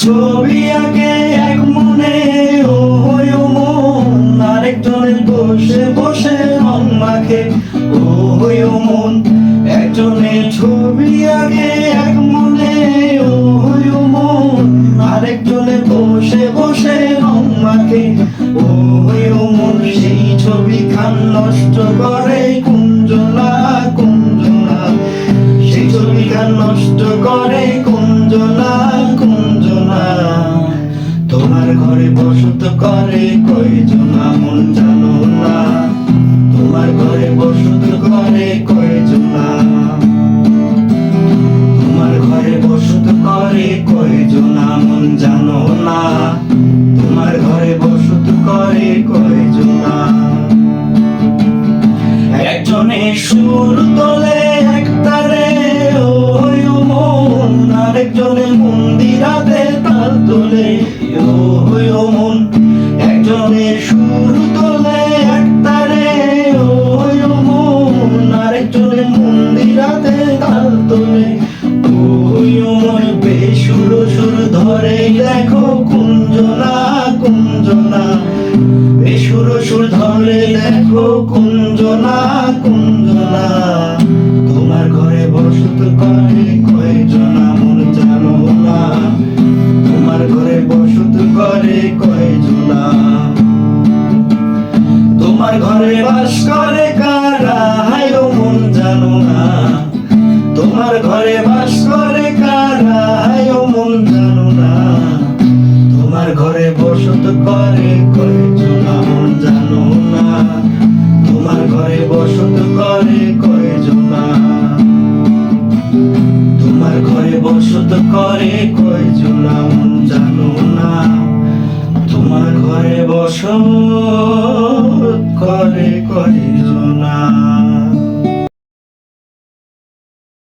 ছবি আঁকে এক মনে, ও মন আরেকজনের বসে বসে রং মাখে। ও মন একজনের ছবি আঁকে এক মনে, ও মন আরেকজনের বসে বসে রং মাখে। ও মন সেই ছবি খান নষ্ট করে কুঞ্জনা কুঞ্জনা, সেই ছবি খান নষ্ট করে কুঞ্জনা কুঞ্জনা। তোমার ঘরে বসত করে কয়জনা মন জানো না, তোমার ঘরে বসত করে কয়জনা, তোমার ঘরে বসত করে কয়জনা মন জানো না, তোমার ঘরে বসত করে কয়জনা। একজনে সুর তোলে এক তারে, ও মন আরেকজনে মন্দিরাতে তাল তোলে। ও মন একজনে সুর তোলে এক তারে, ও মন আরেকজনে মন্দিরাতে তাল তোলে। ও মন বেসুর সুর ধরে দেখো কুঞ্জনা কুঞ্জনা, বেসুর সুর ধরে দেখো কুঞ্জনা কুঞ্জনা। তোমার ঘরে বসত করে কয়জনা মন জানো না, তোমার ঘরে বসত করে কয়জনা। তোমার ঘরে বাস করে কারা হায় ও মন জানো না, তোমার ঘরে বাস করে কারা হায় ও মন জানো না। তোমার ঘরে বসত করে কয়জনা মন জানো না, তোমার ঘরে বসত করে কয়জনা, তোমার ঘরে বসত করে কয়জনা মন জানো না, তোমার ঘরে বসত করে কয়জনা।